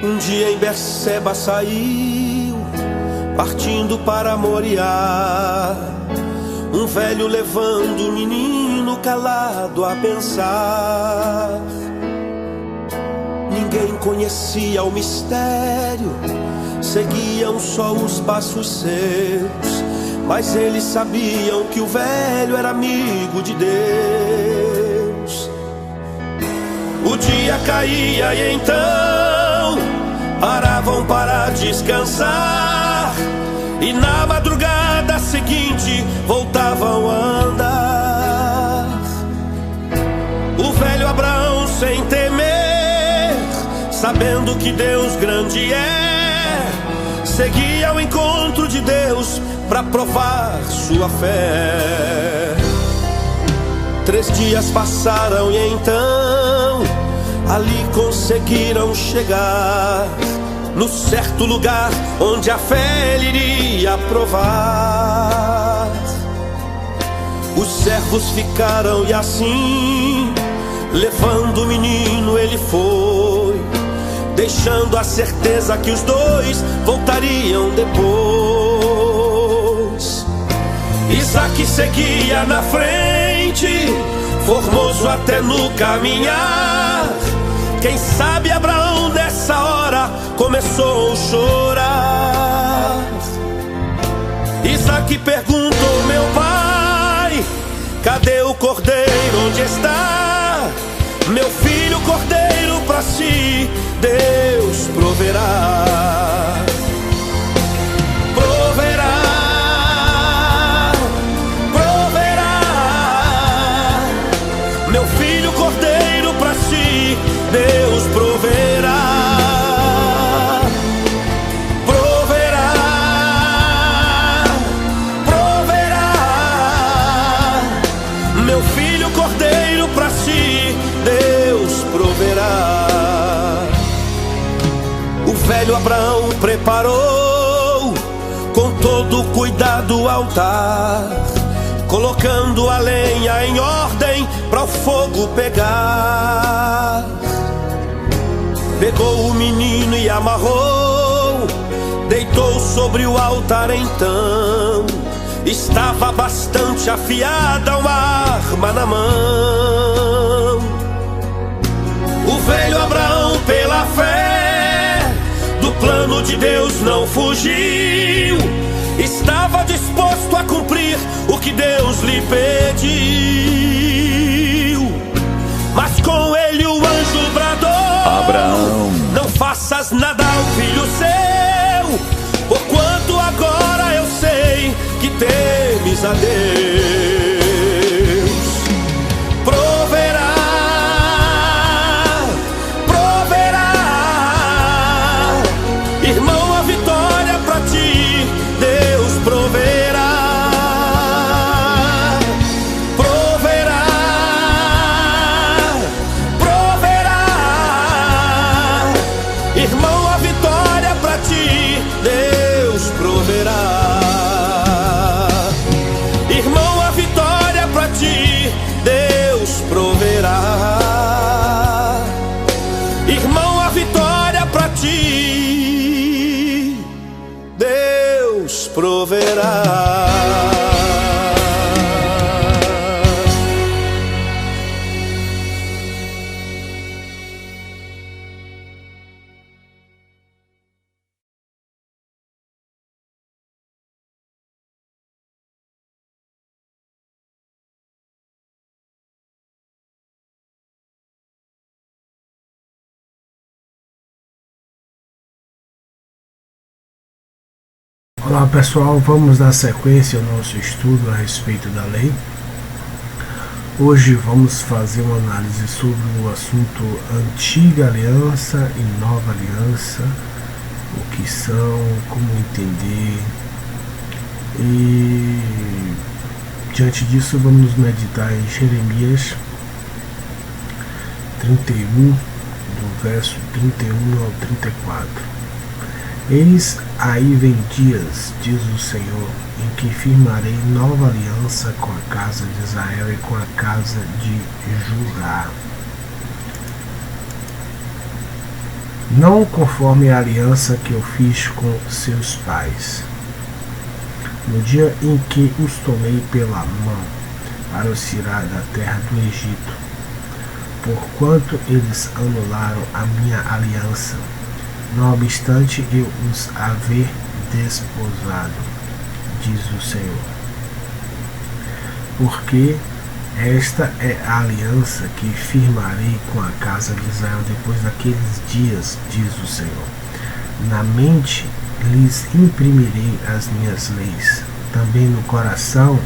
Um dia em Berseba saiu, partindo para Moriá, um velho levando o menino calado a pensar. Ninguém conhecia o mistério, seguiam só os passos seus, mas eles sabiam que o velho era amigo de Deus. O dia caía e então paravam para descansar, e na madrugada seguinte voltavam a andar. O velho Abraão, sem temer, sabendo que Deus grande é, seguia ao encontro de Deus para provar sua fé. 3 dias passaram e então ali conseguiram chegar no certo lugar onde a fé ele iria provar. Os servos ficaram e assim, levando o menino ele foi, deixando a certeza que os dois voltariam depois. Isaque seguia na frente, formoso até no caminhar. Quem sabe Abraão nessa hora começou a chorar. Isaque perguntou: meu pai, cadê o cordeiro, onde está? Meu filho, cordeiro para si Deus proverá. Proverá, proverá. Meu filho, cordeiro para si Deus proverá. Proverá, proverá. Meu filho, cordeiro para si Deus proverá. O velho Abraão preparou com todo cuidado o altar, colocando a lenha em ordem para o fogo pegar. Pegou o menino e amarrou, deitou sobre o altar então. Estava bastante afiada uma arma na mão. O velho Abraão, pela fé, do plano de Deus não fugiu. Estava disposto a cumprir o que Deus lhe pediu. Mas com ele o anjo bradou: Abraão, não faças nada ao filho seu, porquanto agora eu sei que temes a Deus. Proverá, proverá. Irmão, a vitória pra ti Deus proverá. Proverá, proverá. Irmão, a vitória pra ti Deus proverá. Irmão, a vitória pra ti Deus proverá. Irmão, a vitória pra ti Deus proverá. Olá pessoal, vamos dar sequência ao nosso estudo a respeito da lei. Hoje vamos fazer uma análise sobre o assunto Antiga Aliança e Nova Aliança, o que são, como entender, e diante disso vamos meditar em Jeremias 31, do verso 31 ao 34. Eis aí vem dias, diz o Senhor, em que firmarei nova aliança com a casa de Israel e com a casa de Judá. não conforme a aliança que eu fiz com seus pais, no dia em que os tomei pela mão para os tirar da terra do Egito, porquanto eles anularam a minha aliança, não obstante eu os haver desposado, diz o Senhor. Porque esta é a aliança que firmarei com a casa de Israel depois daqueles dias, diz o Senhor. Na mente lhes imprimirei as minhas leis, também no coração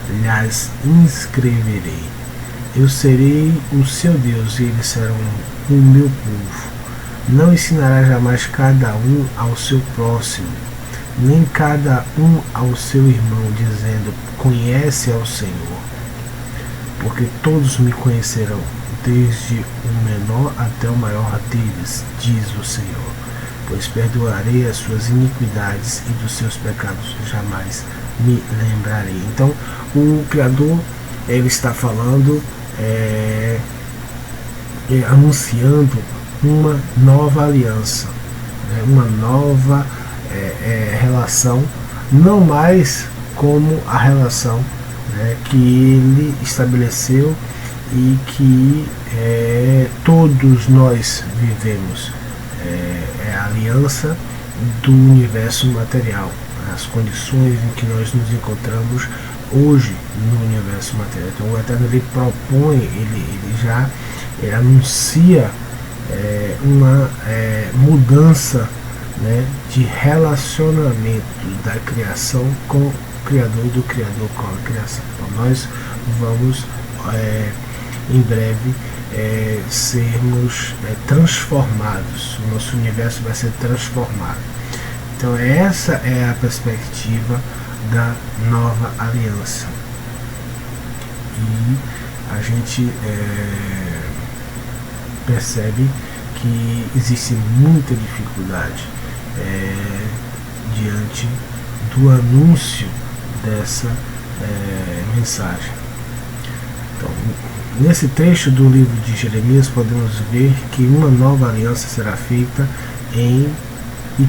lhes inscreverei. Eu serei o seu Deus e eles serão o meu povo. Não ensinará jamais cada um ao seu próximo, nem cada um ao seu irmão, dizendo: conhece ao Senhor, porque todos me conhecerão, desde o menor até o maior deles, diz o Senhor. Pois perdoarei as suas iniquidades e dos seus pecados jamais me lembrarei. Então, o Criador, ele está falando, anunciando uma nova aliança, uma nova relação, não mais como a relação que ele estabeleceu e que todos nós vivemos. É a aliança do universo material, as condições em que nós nos encontramos hoje no universo material. Então o Eterno, ele propõe, ele anuncia uma mudança, de relacionamento da criação com o Criador e do Criador com a criação. Então nós vamos em breve sermos transformados, o nosso universo vai ser transformado. Então essa é a perspectiva da nova aliança, e a gente percebe que existe muita dificuldade diante do anúncio dessa mensagem. Então, nesse trecho do livro de Jeremias, podemos ver que uma nova aliança será feita e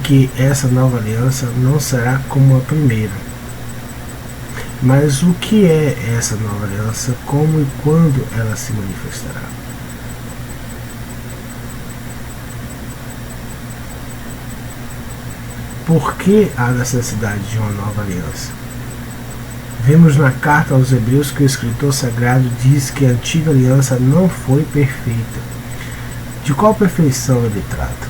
que essa nova aliança não será como a primeira. Mas o que é essa nova aliança? Como e quando ela se manifestará? Por que a necessidade de uma nova aliança? Vemos na carta aos Hebreus que o escritor sagrado diz que a antiga aliança não foi perfeita. De qual perfeição ele trata?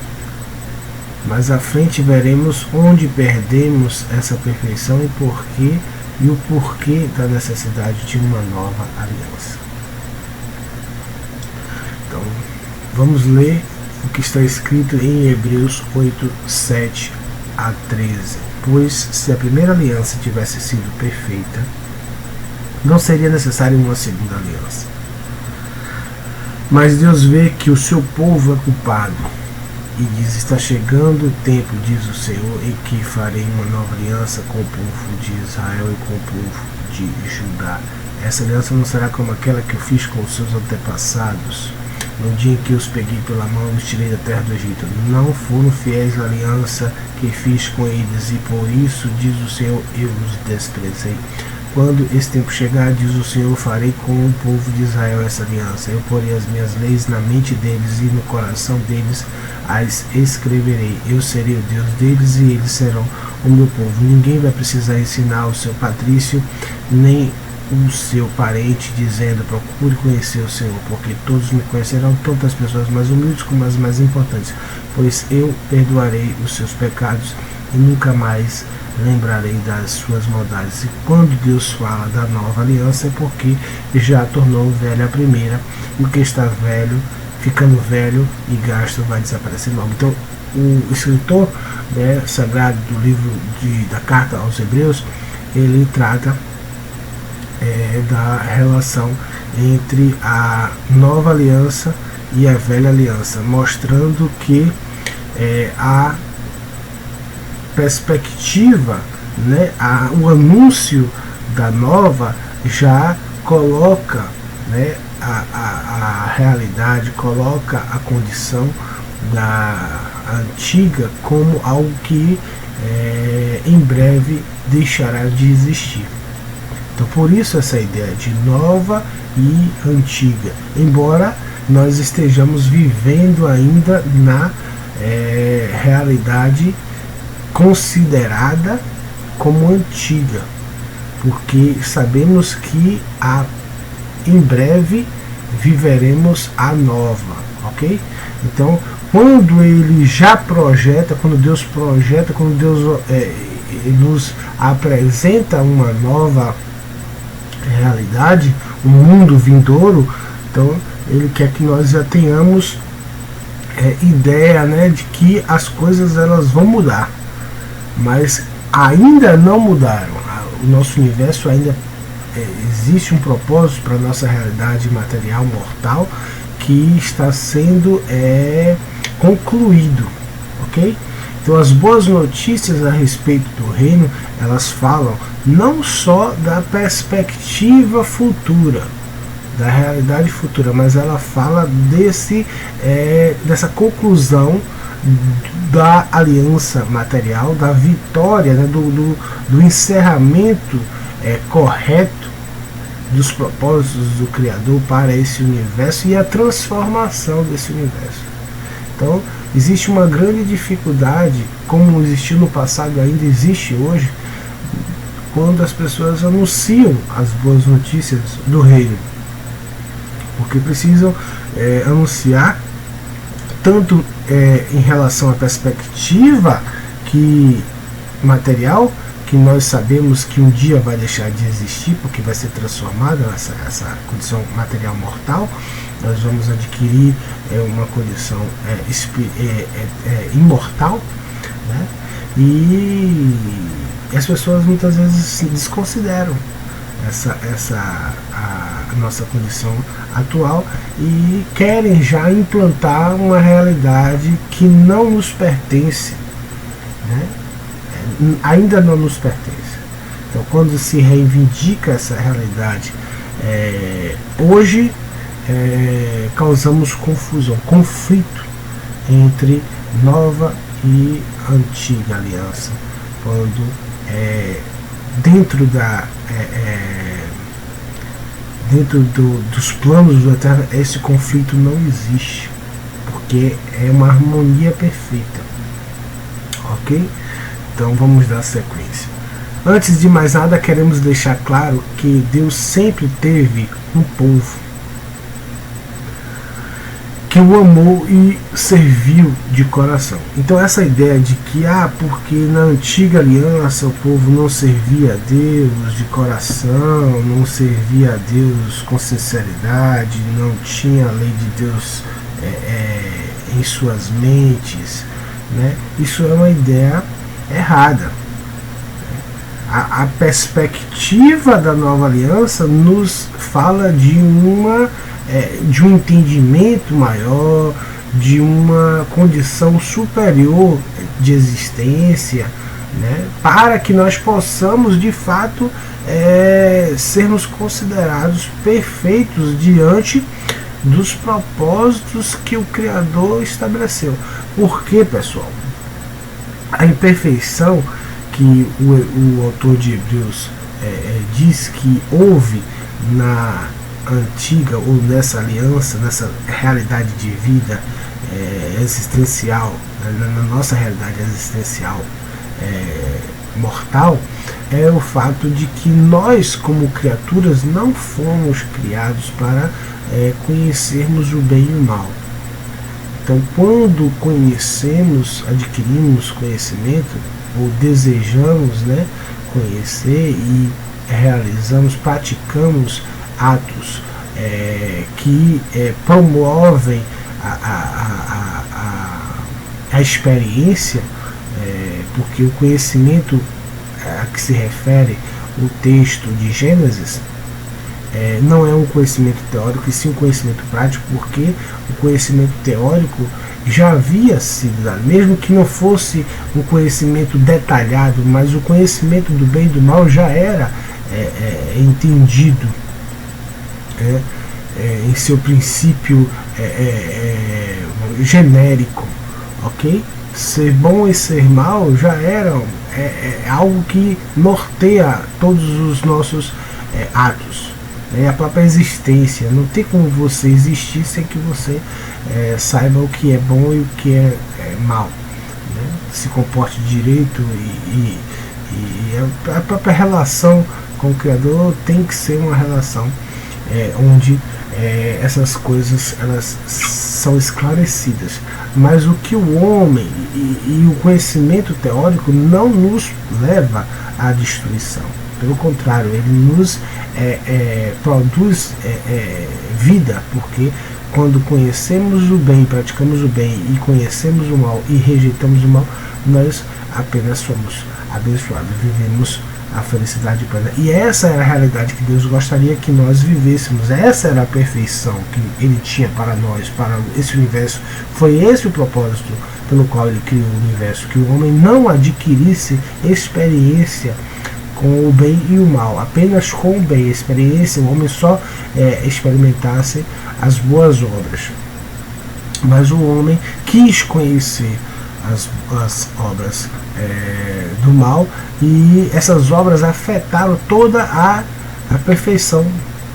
Mais à frente veremos onde perdemos essa perfeição e o porquê da necessidade de uma nova aliança. Então, vamos ler o que está escrito em Hebreus 8, 7 a 13. Pois se a primeira aliança tivesse sido perfeita, não seria necessária uma segunda aliança. Mas Deus vê que o seu povo é culpado e diz: está chegando o tempo, diz o Senhor, em que farei uma nova aliança com o povo de Israel e com o povo de Judá. Essa aliança não será como aquela que eu fiz com os seus antepassados, no dia em que os peguei pela mão e os tirei da terra do Egito. Não foram fiéis à aliança que fiz com eles, e por isso, diz o Senhor, eu os desprezei. Quando esse tempo chegar, diz o Senhor, farei com o povo de Israel essa aliança. Eu porei as minhas leis na mente deles e no coração deles as escreverei. Eu serei o Deus deles e eles serão o meu povo. Ninguém vai precisar ensinar o seu patrício, nem o seu parente, dizendo: procure conhecer o Senhor, porque todos me conhecerão, tanto as pessoas mais humildes como as mais importantes, pois eu perdoarei os seus pecados e nunca mais lembrarei das suas maldades. E quando Deus fala da nova aliança, é porque já tornou velha a primeira, e o que está velho, ficando velho e gasto, vai desaparecer logo. Então o escritor sagrado do livro da carta aos Hebreus, ele trata da relação entre a nova aliança e a velha aliança, mostrando que a perspectiva, o anúncio da nova já coloca a realidade, coloca a condição da antiga como algo que em breve deixará de existir. Então, por isso essa ideia de nova e antiga, embora nós estejamos vivendo ainda na realidade considerada como antiga, porque sabemos que em breve viveremos a nova, ok? Então, quando ele já projeta, quando Deus nos apresenta uma nova realidade, um mundo vindouro, então ele quer que nós já tenhamos ideia, né, de que as coisas elas vão mudar, mas ainda não mudaram. O nosso universo ainda existe um propósito para a nossa realidade material mortal que está sendo concluído, ok? Então as boas notícias a respeito do reino, elas falam não só da perspectiva futura, da realidade futura, mas ela fala dessa conclusão da aliança material, da vitória, né, do encerramento correto dos propósitos do Criador para esse universo e a transformação desse universo. Então, existe uma grande dificuldade, como existiu no passado, ainda existe hoje, quando as pessoas anunciam as boas notícias do reino, porque precisam anunciar tanto em relação à perspectiva material, que nós sabemos que um dia vai deixar de existir, porque vai ser transformada essa condição material mortal. Nós vamos adquirir uma condição imortal, né? E as pessoas muitas vezes desconsideram a nossa condição atual e querem já implantar uma realidade que não nos pertence, né? Ainda não nos pertence. Então, quando se reivindica essa realidade hoje, causamos confusão, conflito entre nova e antiga aliança, quando dentro dos planos do Eterno esse conflito não existe, porque é uma harmonia perfeita, ok? Então vamos dar sequência. Antes de mais nada, queremos deixar claro que Deus sempre teve um povo que o amou e serviu de coração. Então essa ideia de que porque na antiga aliança o povo não servia a Deus de coração, não servia a Deus com sinceridade, não tinha a lei de Deus em suas mentes, né? Isso é uma ideia errada. A perspectiva da nova aliança nos fala de um entendimento maior, de uma condição superior de existência, né, para que nós possamos de fato sermos considerados perfeitos diante dos propósitos que o Criador estabeleceu. Por quê, pessoal? A imperfeição que o autor de Hebreus diz que houve na antiga ou nessa aliança, nessa realidade de vida existencial, na nossa realidade existencial mortal, é o fato de que nós, como criaturas, não fomos criados para conhecermos o bem e o mal. Então, quando adquirimos conhecimento, ou desejamos, né, conhecer e praticamos atos que promovem a experiência, porque o conhecimento a que se refere o texto de Gênesis não é um conhecimento teórico, e sim um conhecimento prático, porque o conhecimento teórico já havia sido dado, mesmo que não fosse um conhecimento detalhado, mas o conhecimento do bem e do mal já era entendido em seu princípio genérico, ok? Ser bom e ser mal já eram algo que norteia todos os nossos atos, né? A própria existência. Não tem como você existir sem que você saiba o que é bom e o que é mal, né? Se comporte direito e a própria relação com o Criador tem que ser uma relação onde essas coisas elas são esclarecidas. Mas o que o homem e o conhecimento teórico não nos leva à destruição. Pelo contrário, ele nos produz vida, porque quando conhecemos o bem, praticamos o bem e conhecemos o mal e rejeitamos o mal, nós apenas somos abençoados, vivemos a felicidade plena. E essa era a realidade que Deus gostaria que nós vivêssemos. Essa era a perfeição que Ele tinha para nós, para esse universo. Foi esse o propósito pelo qual Ele criou o universo, que o homem não adquirisse experiência com o bem e o mal, apenas com o bem, experiência, o homem só experimentasse as boas obras. Mas o homem quis conhecer as obras do mal, e essas obras afetaram toda a perfeição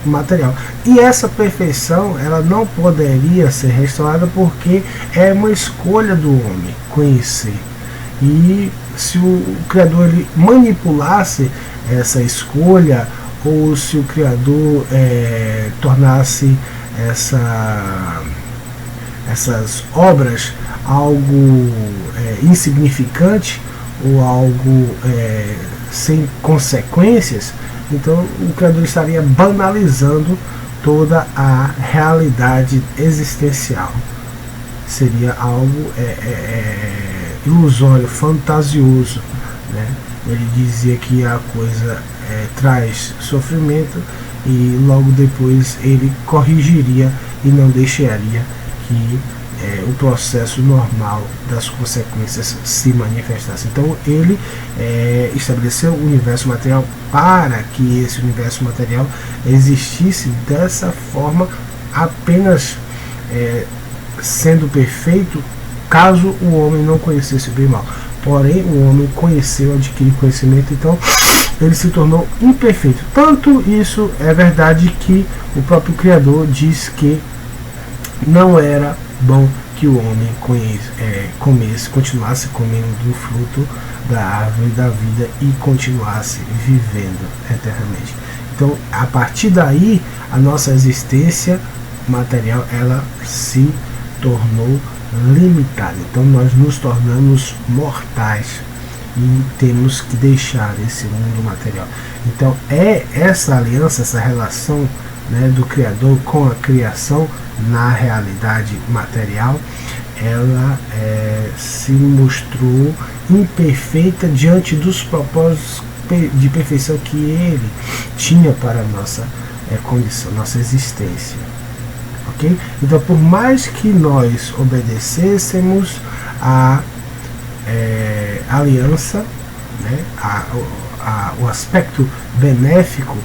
material. E essa perfeição ela não poderia ser restaurada porque é uma escolha do homem conhecer. E se o Criador ele manipulasse essa escolha, ou se o Criador tornasse essas obras algo insignificante ou algo sem consequências, então o Criador estaria banalizando toda a realidade existencial. Seria algo ilusório, fantasioso, né? Ele dizia que a coisa traz sofrimento e logo depois ele corrigiria e não deixaria que o processo normal das consequências se manifestasse. Então ele estabeleceu o universo material para que esse universo material existisse dessa forma, apenas sendo perfeito caso o homem não conhecesse o bem e o mal. Porém o homem conheceu, adquiriu conhecimento, então ele se tornou imperfeito. Tanto isso é verdade que o próprio Criador diz que não era bom que o homem continuasse comendo do fruto da árvore da vida e continuasse vivendo eternamente. Então, a partir daí, a nossa existência material ela se tornou limitada. Então, nós nos tornamos mortais e temos que deixar esse mundo material. Então, essa aliança, essa relação, né, do Criador com a criação na realidade material, ela se mostrou imperfeita diante dos propósitos de perfeição que Ele tinha para a nossa condição, nossa existência. Ok? Então, por mais que nós obedecêssemos a aliança, né, o aspecto benéfico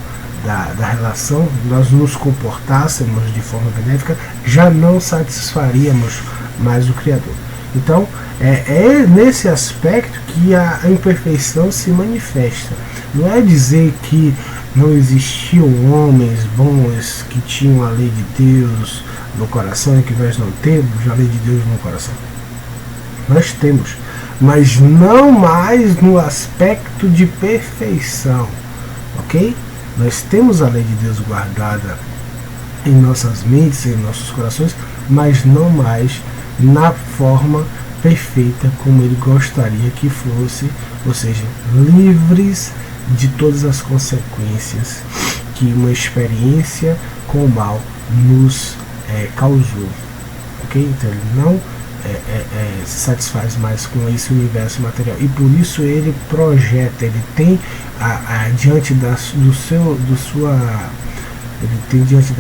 da relação, nós nos comportássemos de forma benéfica, já não satisfaríamos mais o Criador. Então, é nesse aspecto que a imperfeição se manifesta. Não é dizer que não existiam homens bons que tinham a lei de Deus no coração e que nós não temos a lei de Deus no coração. Nós temos, mas não mais no aspecto de perfeição, ok? Nós temos a lei de Deus guardada em nossas mentes, em nossos corações, mas não mais na forma perfeita como Ele gostaria que fosse, ou seja, livres de todas as consequências que uma experiência com o mal nos causou. Ok? Então Ele não se satisfaz mais com esse universo material, e por isso Ele projeta, Ele tem diante da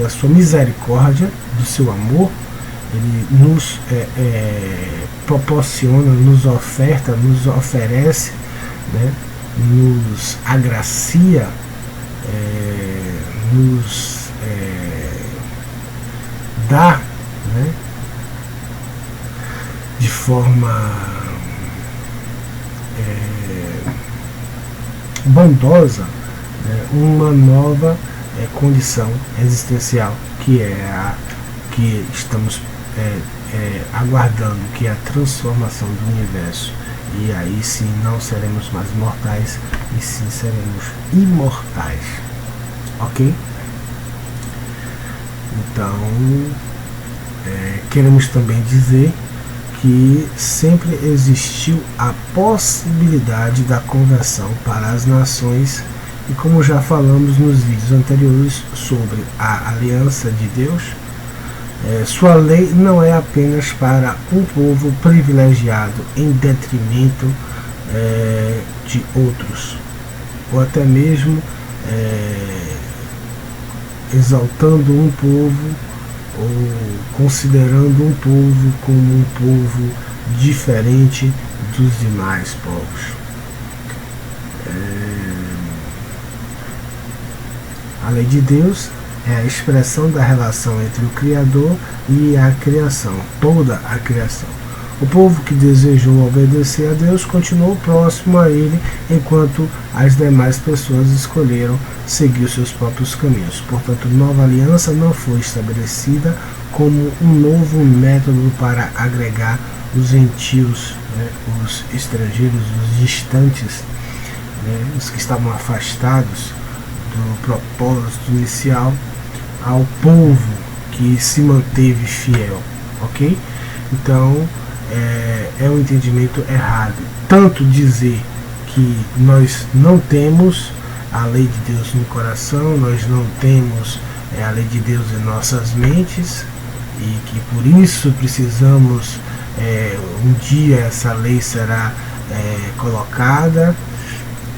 sua misericórdia, do seu amor, Ele nos proporciona, nos oferta, nos oferece, né, nos agracia, nos dá, né, forma bondosa, né, uma nova condição existencial, que é a que estamos aguardando, que é a transformação do universo. E aí sim não seremos mais mortais, e sim seremos imortais. Ok? Então, queremos também dizer que sempre existiu a possibilidade da conversão para as nações, e como já falamos nos vídeos anteriores sobre a aliança de Deus, sua lei não é apenas para um povo privilegiado em detrimento de outros, ou até mesmo exaltando um povo ou considerando um povo como um povo diferente dos demais povos. A lei de Deus é a expressão da relação entre o Criador e a criação, toda a criação. O povo que desejou obedecer a Deus continuou próximo a Ele, enquanto as demais pessoas escolheram seguir os seus próprios caminhos. Portanto, nova aliança não foi estabelecida como um novo método para agregar os gentios, né, os estrangeiros, os distantes, né, os que estavam afastados do propósito inicial, ao povo que se manteve fiel, ok? Então, é um entendimento errado. Tanto dizer que nós não temos a lei de Deus no coração, nós não temos a lei de Deus em nossas mentes, e que por isso precisamos, um dia essa lei será colocada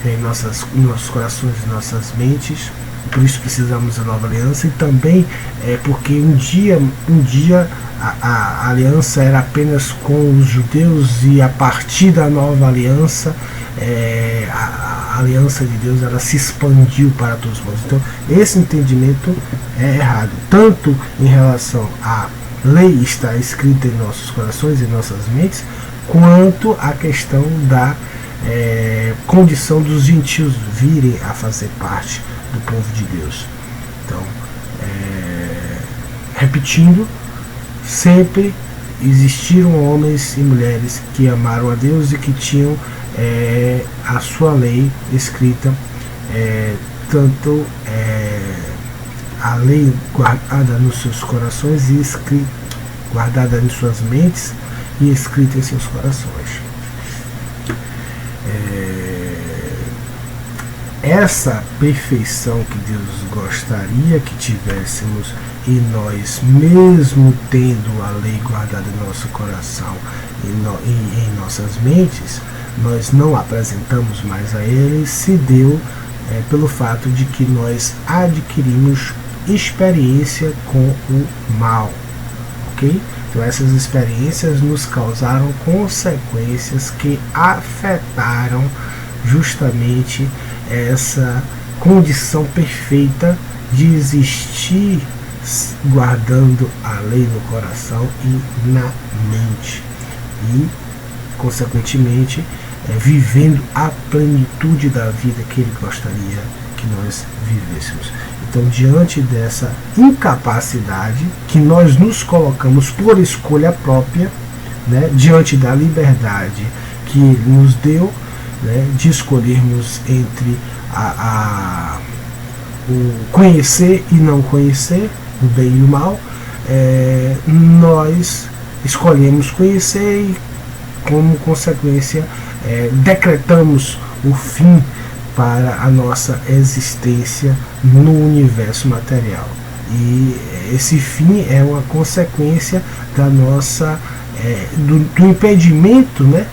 em nossos corações e nossas mentes. Por isso precisamos da nova aliança, e também porque um dia a aliança era apenas com os judeus, e a partir da nova aliança a aliança de Deus ela se expandiu para todos nós. Então esse entendimento é errado, tanto em relação à lei estar escrita em nossos corações e nossas mentes, quanto a questão da condição dos gentios virem a fazer parte do povo de Deus. Então, repetindo, sempre existiram homens e mulheres que amaram a Deus e que tinham a sua lei escrita, tanto a lei guardada nos seus corações e guardada em suas mentes e escrita em seus corações. Essa perfeição que Deus gostaria que tivéssemos, e nós, mesmo tendo a lei guardada em nosso coração e em nossas mentes, nós não apresentamos mais a Ele, se deu pelo fato de que nós adquirimos experiência com o mal, ok? Então essas experiências nos causaram consequências que afetaram justamente essa condição perfeita de existir guardando a lei no coração e na mente, e consequentemente vivendo a plenitude da vida que Ele gostaria que nós vivêssemos. Então, diante dessa incapacidade que nós nos colocamos por escolha própria, né, diante da liberdade que Ele nos deu, né, de escolhermos entre o conhecer e não conhecer, o bem e o mal, nós escolhemos conhecer e, como consequência, decretamos o fim para a nossa existência no universo material. E esse fim é uma consequência da nossa do impedimento, né,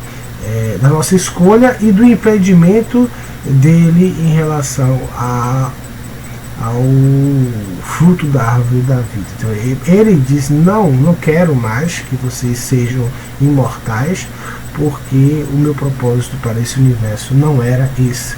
da nossa escolha e do impedimento dele em relação ao fruto da árvore da vida. Então ele diz: não quero mais que vocês sejam imortais, porque o meu propósito para esse universo não era esse.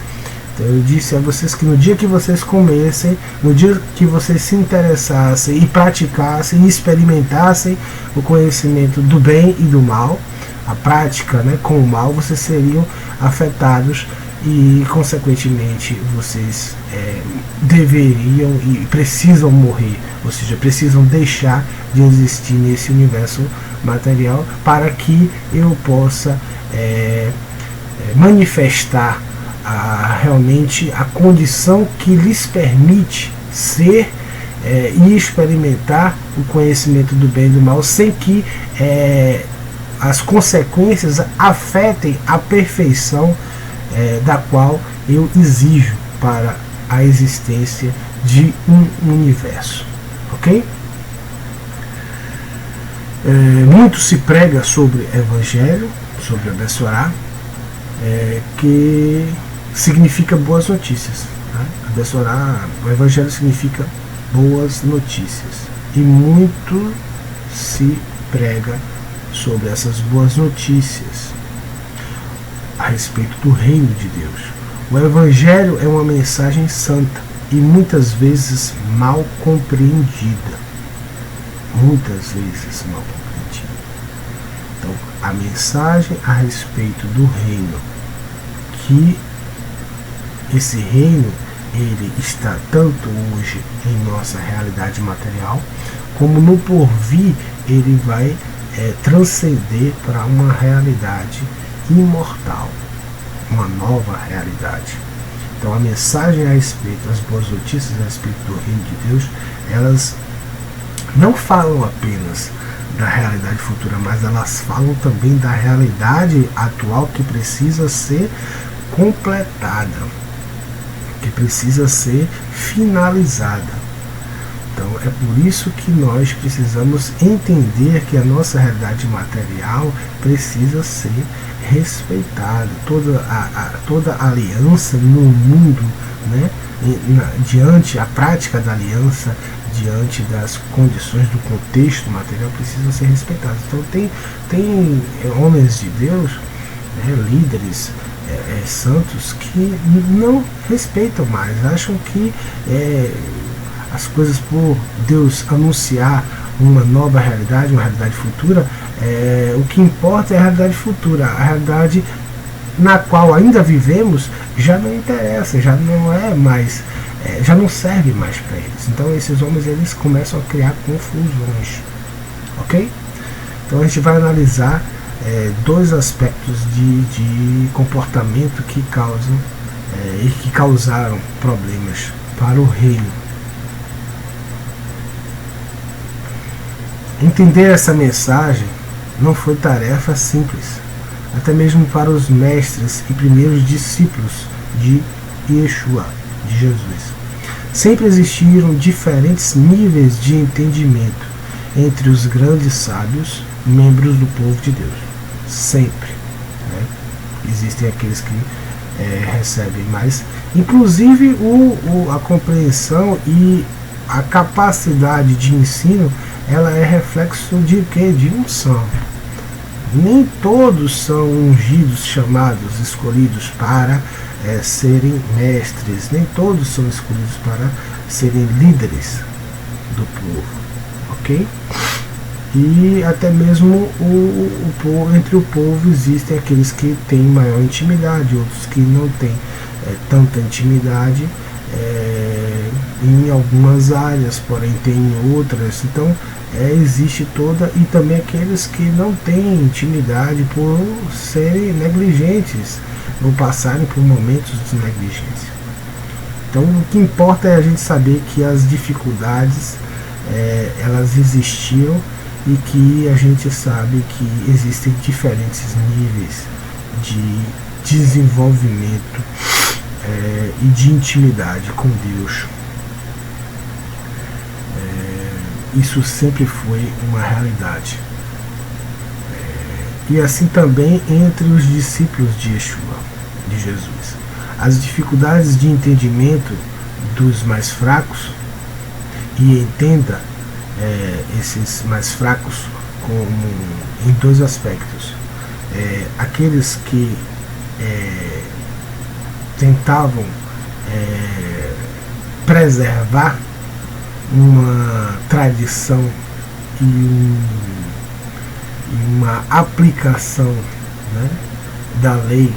Então eu disse a vocês que no dia que vocês comessem, no dia que vocês se interessassem e praticassem e experimentassem o conhecimento do bem e do mal, a prática, né, com o mal, vocês seriam afetados e, consequentemente, vocês deveriam e precisam morrer, ou seja, precisam deixar de existir nesse universo material para que eu possa manifestar realmente a condição que lhes permite ser e experimentar o conhecimento do bem e do mal sem que as consequências afetem a perfeição da qual eu exijo para a existência de um universo, ok? Muito se prega sobre evangelho, sobre abençoar, que significa boas notícias, né? Abençoar, o evangelho significa boas notícias, e muito se prega sobre essas boas notícias a respeito do reino de Deus. O evangelho é uma mensagem santa e muitas vezes mal compreendida. Muitas vezes mal compreendida. Então, a mensagem a respeito do reino, que esse reino ele está tanto hoje em nossa realidade material, como no porvir ele vai transcender para uma realidade imortal, uma nova realidade. Então a mensagem a respeito, as boas notícias a respeito do reino de Deus, elas não falam apenas da realidade futura, mas elas falam também da realidade atual que precisa ser completada, que precisa ser finalizada. Então é por isso que nós precisamos entender que a nossa realidade material precisa ser respeitada. Toda aliança no mundo, né, diante a prática da aliança, diante das condições do contexto material, precisam ser respeitadas. Então tem homens de Deus, né, líderes santos, que não respeitam mais, acham que as coisas, por Deus anunciar uma nova realidade, uma realidade futura, o que importa é a realidade futura. A realidade na qual ainda vivemos já não interessa, já não é mais, já não serve mais para eles. Então esses homens, eles começam a criar confusões, ok? Então a gente vai analisar dois aspectos de comportamento que causam e que causaram problemas para o reino. Entender essa mensagem não foi tarefa simples, até mesmo para os mestres e primeiros discípulos de Yeshua, de Jesus. Sempre existiram diferentes níveis de entendimento entre os grandes sábios, membros do povo de Deus. Sempre, né? Existem aqueles que recebem mais, inclusive a compreensão e a capacidade de ensino, ela é reflexo de quê? De unção. Nem todos são ungidos, chamados, escolhidos para serem mestres, nem todos são escolhidos para serem líderes do povo, ok? E até mesmo entre o povo existem aqueles que têm maior intimidade, outros que não têm tanta intimidade em algumas áreas, porém tem em outras. Então existe toda, e também aqueles que não têm intimidade por serem negligentes ou passarem por momentos de negligência. Então o que importa é a gente saber que as dificuldades elas existiram, e que a gente sabe que existem diferentes níveis de desenvolvimento e de intimidade com Deus. Isso sempre foi uma realidade. E assim também entre os discípulos de Yeshua, de Jesus. As dificuldades de entendimento dos mais fracos, e entenda esses mais fracos como em dois aspectos. Aqueles que tentavam preservar uma aplicação, né, da lei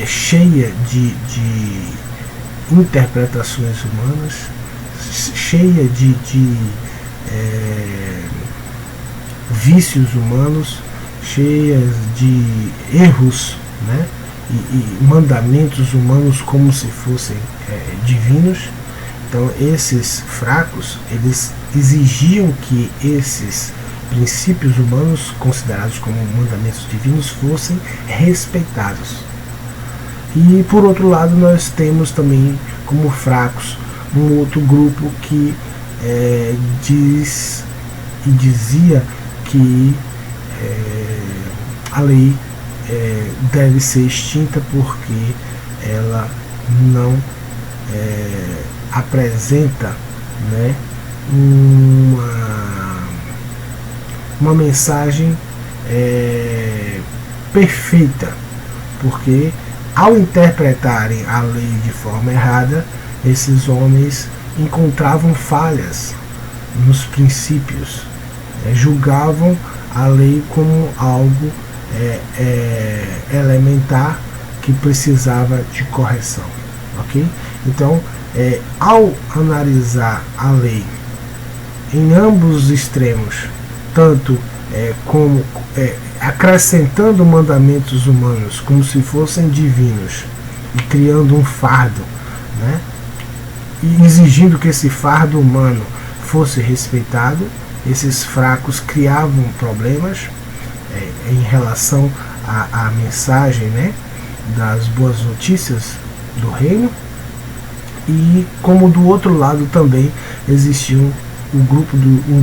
cheia de interpretações humanas, cheia de vícios humanos, cheias de erros, né, e mandamentos humanos como se fossem divinos. Então esses fracos, eles exigiam que esses princípios humanos considerados como mandamentos divinos fossem respeitados. E por outro lado nós temos também como fracos um outro grupo que dizia que a lei deve ser extinta porque ela não apresenta, né, uma mensagem perfeita, porque ao interpretarem a lei de forma errada, esses homens encontravam falhas nos princípios, julgavam a lei como algo elementar que precisava de correção, ok? Então, ao analisar a lei em ambos os extremos, tanto como acrescentando mandamentos humanos como se fossem divinos e criando um fardo, né, e exigindo que esse fardo humano fosse respeitado, esses fracos criavam problemas em relação à mensagem, né, das boas notícias do reino. E como do outro lado também existia um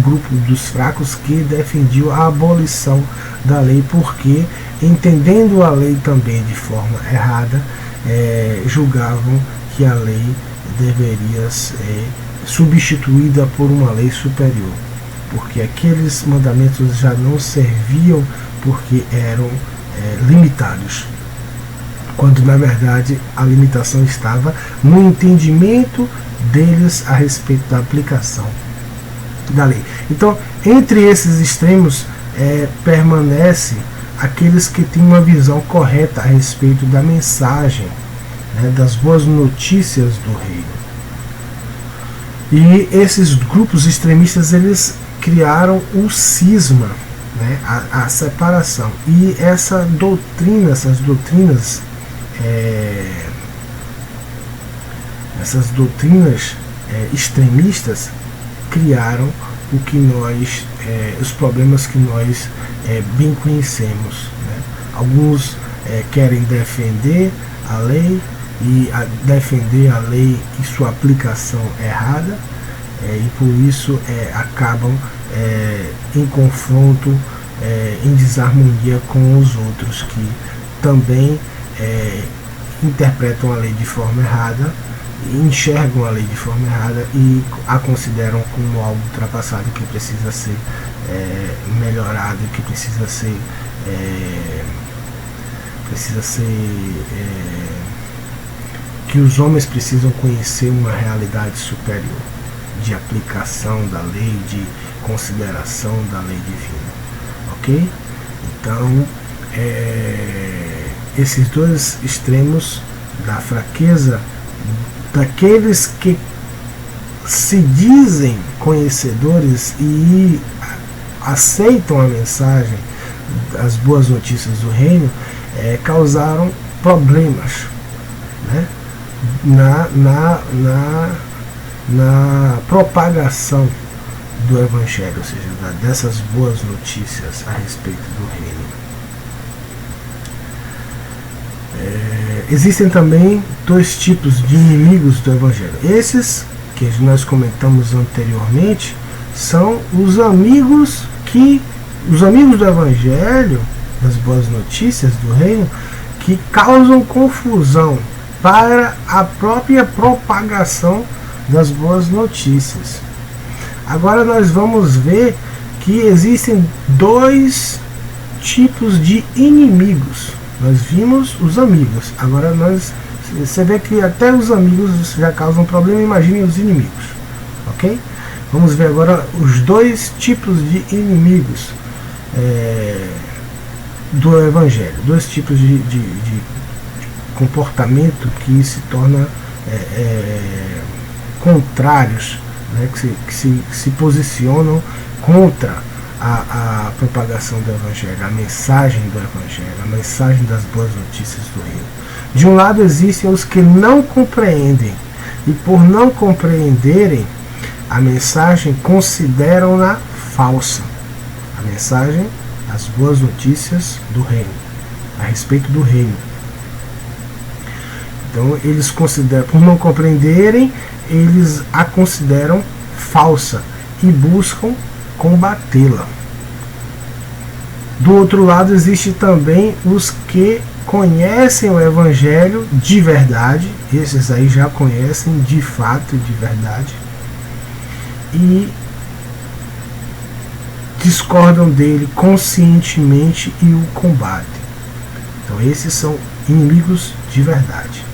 grupo dos fracos que defendiam a abolição da lei, porque entendendo a lei também de forma errada, julgavam que a lei deveria ser substituída por uma lei superior, porque aqueles mandamentos já não serviam porque eram limitados, quando na verdade a limitação estava no entendimento deles a respeito da aplicação da lei. Então, entre esses extremos permanece aqueles que têm uma visão correta a respeito da mensagem, né, das boas notícias do reino. E esses grupos extremistas, eles criaram o cisma, né, a separação. E essas doutrinas extremistas criaram o que nós, os problemas que nós bem conhecemos, né? Alguns querem defender a lei e defender a lei e sua aplicação errada, e por isso acabam em confronto, em desarmonia com os outros que também interpretam a lei de forma errada, enxergam a lei de forma errada e a consideram como algo ultrapassado, que precisa ser melhorado, que precisa ser que os homens precisam conhecer uma realidade superior de aplicação da lei, de consideração da lei divina, ok? Então, esses dois extremos da fraqueza daqueles que se dizem conhecedores e aceitam a mensagem das boas notícias do reino, causaram problemas, né, na propagação do evangelho, ou seja, dessas boas notícias a respeito do reino. Existem também dois tipos de inimigos do evangelho. Esses que nós comentamos anteriormente são os amigos do evangelho, das boas notícias do reino, que causam confusão para a própria propagação das boas notícias. Agora nós vamos ver que existem dois tipos de inimigos. Nós vimos os amigos, agora você vê que até os amigos já causam problema, imaginem os inimigos, ok? Vamos ver agora os dois tipos de inimigos. do Evangelho, dois tipos de comportamento que se tornam contrários, né, que se posicionam contra a propagação do Evangelho, a mensagem do Evangelho, a mensagem das boas notícias do reino. De um lado existem os que não compreendem, e por não compreenderem a mensagem, consideram-na falsa. A mensagem, as boas notícias do reino, a respeito do reino. Então eles consideram, por não compreenderem, eles a consideram falsa e buscam combatê-la. Do outro lado existe também os que conhecem o Evangelho de verdade, esses aí já conhecem de fato e de verdade, e discordam dele conscientemente e o combatem. Então esses são inimigos de verdade.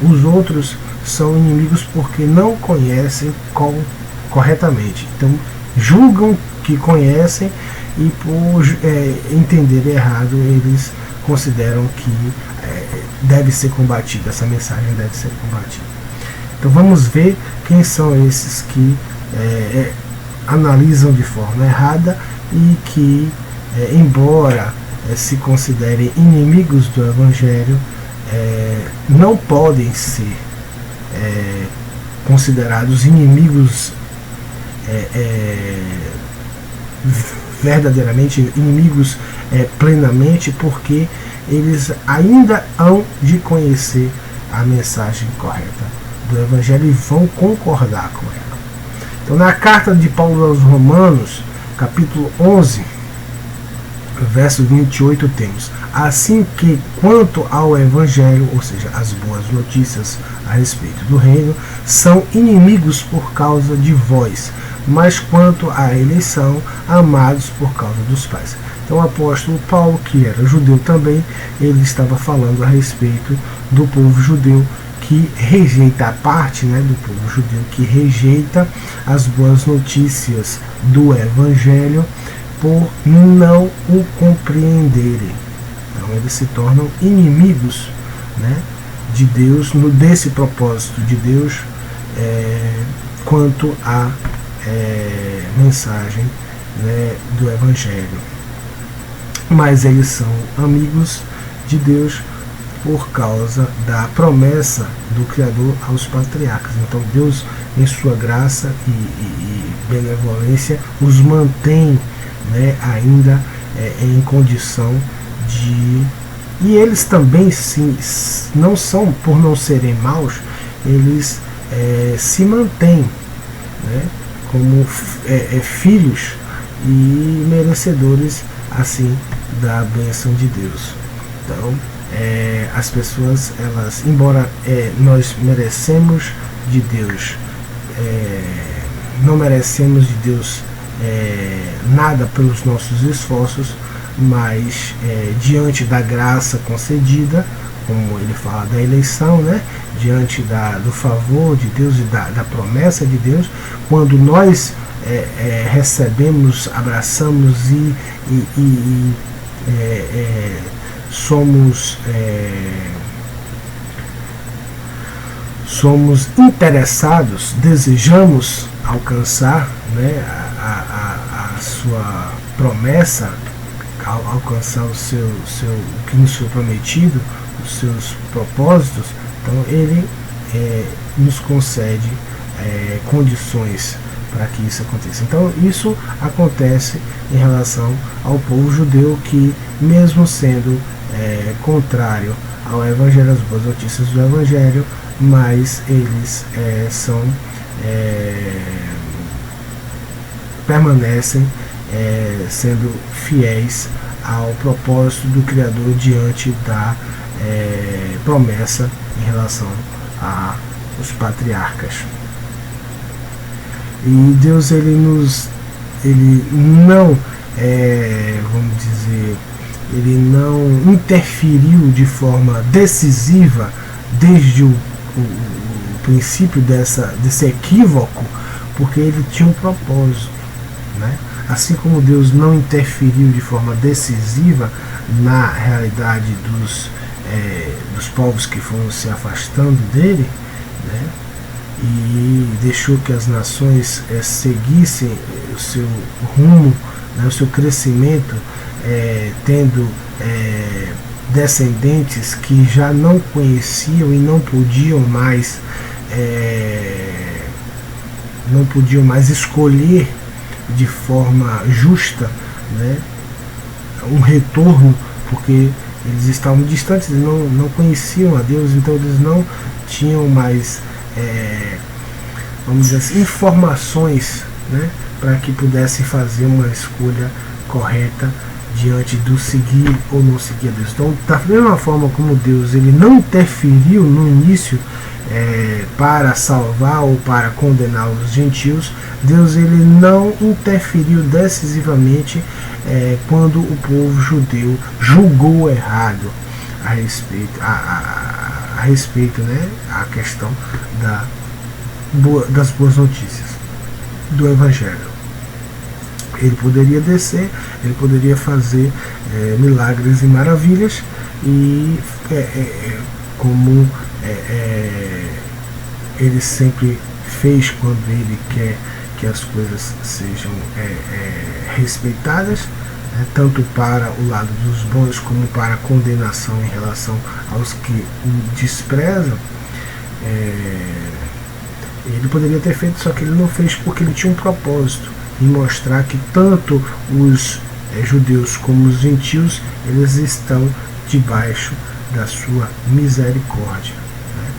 Os outros são inimigos porque não conhecem corretamente. Então julgam que conhecem e por entender errado eles consideram que deve ser combatida, essa mensagem deve ser combatida. Então vamos ver quem são esses que analisam de forma errada e que, embora se considerem inimigos do Evangelho, não podem ser considerados inimigos verdadeiramente, inimigos plenamente, porque eles ainda hão de conhecer a mensagem correta do Evangelho e vão concordar com ela. Então, na carta de Paulo aos Romanos, capítulo 11, verso 28, temos: assim que, quanto ao Evangelho, ou seja, as boas notícias a respeito do reino, são inimigos por causa de vós, mas quanto à eleição, amados por causa dos pais. Então o apóstolo Paulo, que era judeu também, ele estava falando a respeito do povo judeu que rejeita a parte, né, do povo judeu que rejeita as boas notícias do Evangelho por não o compreenderem. Então eles se tornam inimigos, né, de Deus, desse propósito de Deus, quanto à mensagem, né, do Evangelho. Mas eles são amigos de Deus por causa da promessa do Criador aos patriarcas. Então Deus, em sua graça e benevolência, os mantém, né, ainda em condição de... E eles também, sim, não são, por não serem maus, eles se mantêm, né, como filhos e merecedores, assim, da bênção de Deus. Então, as pessoas, elas, embora nós merecemos de Deus, não merecemos de Deus nada pelos nossos esforços, mas diante da graça concedida, como ele fala da eleição, né, diante do favor de Deus e da promessa de Deus, quando nós recebemos, abraçamos e somos interessados, desejamos alcançar, né, a sua promessa, alcançar o que nos foi prometido, os seus propósitos. Então ele nos concede condições para que isso aconteça. Então isso acontece em relação ao povo judeu, que mesmo sendo contrário ao Evangelho, às boas notícias do Evangelho, mas eles permanecem sendo fiéis ao propósito do Criador diante da promessa em relação aos patriarcas. E Deus, ele não, vamos dizer, ele não interferiu de forma decisiva desde o princípio desse equívoco, porque ele tinha um propósito, né? assim como Deus não interferiu de forma decisiva na realidade dos povos que foram se afastando dele, né, e deixou que as nações seguissem o seu rumo, né, o seu crescimento, tendo descendentes que já não conheciam e não podiam mais escolher de forma justa, né, um retorno, porque eles estavam distantes, eles não conheciam a Deus, então eles não tinham mais, vamos dizer assim, informações, né, para que pudessem fazer uma escolha correta diante do seguir ou não seguir a Deus. Então, da mesma forma como Deus ele não interferiu no início para salvar ou para condenar os gentios, Deus ele não interferiu decisivamente quando o povo judeu julgou errado a respeito, né, a questão das boas notícias do Evangelho. Ele poderia descer, ele poderia fazer milagres e maravilhas, e como ele sempre fez quando ele quer que as coisas sejam respeitadas, né, tanto para o lado dos bons como para a condenação em relação aos que o desprezam. Ele poderia ter feito, só que ele não fez porque ele tinha um propósito, em mostrar que tanto os judeus como os gentios, eles estão debaixo da sua misericórdia, né?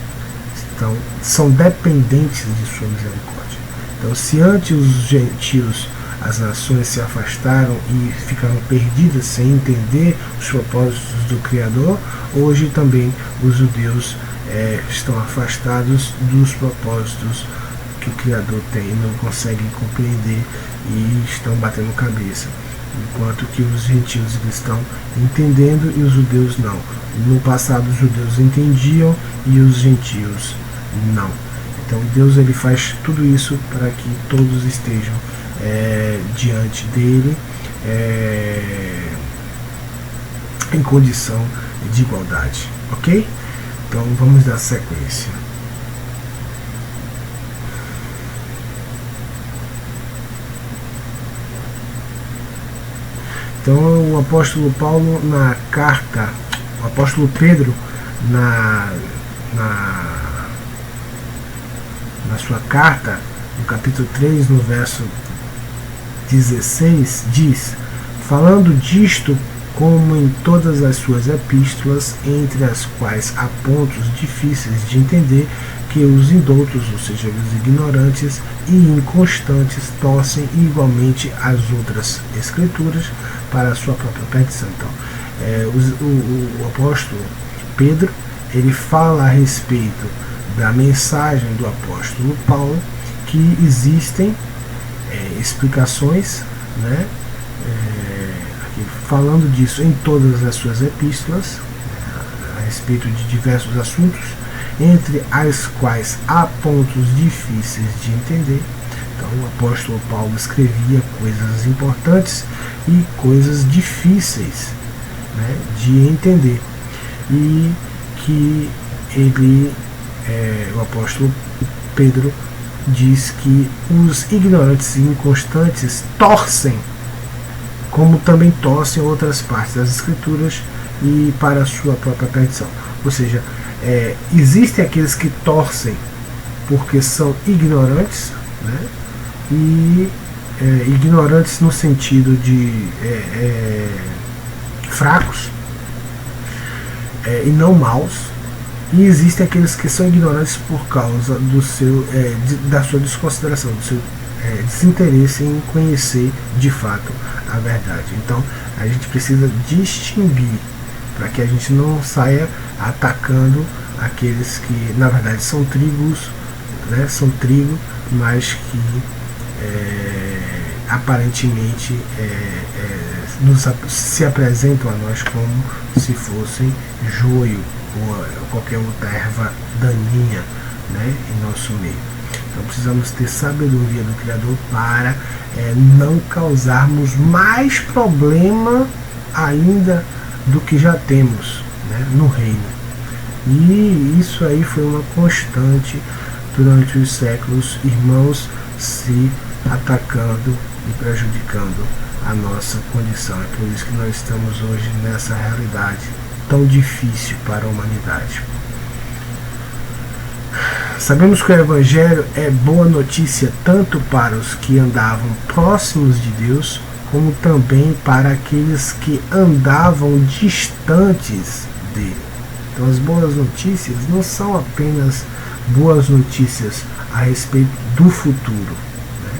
Então, são dependentes de sua misericórdia. Então, se antes os gentios, as nações se afastaram e ficaram perdidas sem entender os propósitos do Criador, hoje também os judeus estão afastados dos propósitos que o Criador tem, não conseguem compreender e estão batendo cabeça, enquanto que os gentios estão entendendo e os judeus não. No passado os judeus entendiam e os gentios não. Então Deus ele faz tudo isso para que todos estejam diante dele em condição de igualdade, ok? Então vamos dar sequência. Então o apóstolo Paulo na carta, o apóstolo Pedro na sua carta, no capítulo 3, no verso 16, diz: falando disto, como em todas as suas epístolas, entre as quais há pontos difíceis de entender, que os indoutos, ou seja, os ignorantes e inconstantes, torcem igualmente as outras escrituras para a sua própria perdição. Então, o apóstolo Pedro ele fala a respeito da mensagem do apóstolo Paulo, que existem explicações, né, falando disso em todas as suas epístolas, a respeito de diversos assuntos, entre as quais há pontos difíceis de entender. Então o apóstolo Paulo escrevia coisas importantes e coisas difíceis, né, de entender, e que ele, o apóstolo Pedro, diz que os ignorantes e inconstantes torcem, como também torcem outras partes das escrituras e para a sua própria perdição. Ou seja, existem aqueles que torcem porque são ignorantes, né? E ignorantes no sentido de fracos e não maus. E existem aqueles que são ignorantes por causa do seu, da sua desconsideração, do seu desinteresse em conhecer de fato a verdade. Então a gente precisa distinguir para que a gente não saia atacando aqueles que na verdade são trigos, né, são trigo, mas que aparentemente se apresentam a nós como se fossem joio ou qualquer outra erva daninha, né, em nosso meio. Então precisamos ter sabedoria do Criador para não causarmos mais problema ainda do que já temos, né, no reino. E isso aí foi uma constante durante os séculos, irmãos se atacando e prejudicando a nossa condição. É por isso que nós estamos hoje nessa realidade tão difícil para a humanidade. Sabemos que o Evangelho é boa notícia tanto para os que andavam próximos de Deus, como também para aqueles que andavam distantes dele. Então as boas notícias não são apenas boas notícias a respeito do futuro, né?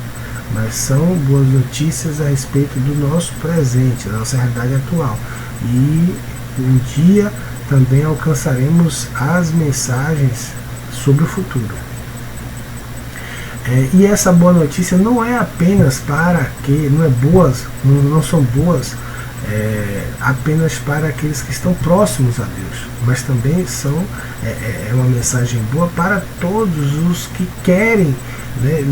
Mas são boas notícias a respeito do nosso presente, da nossa realidade atual. E um dia também alcançaremos as mensagens sobre o futuro. E essa boa notícia não é apenas para que não são boas apenas para aqueles que estão próximos a Deus, mas também são uma mensagem boa para todos os que querem, né,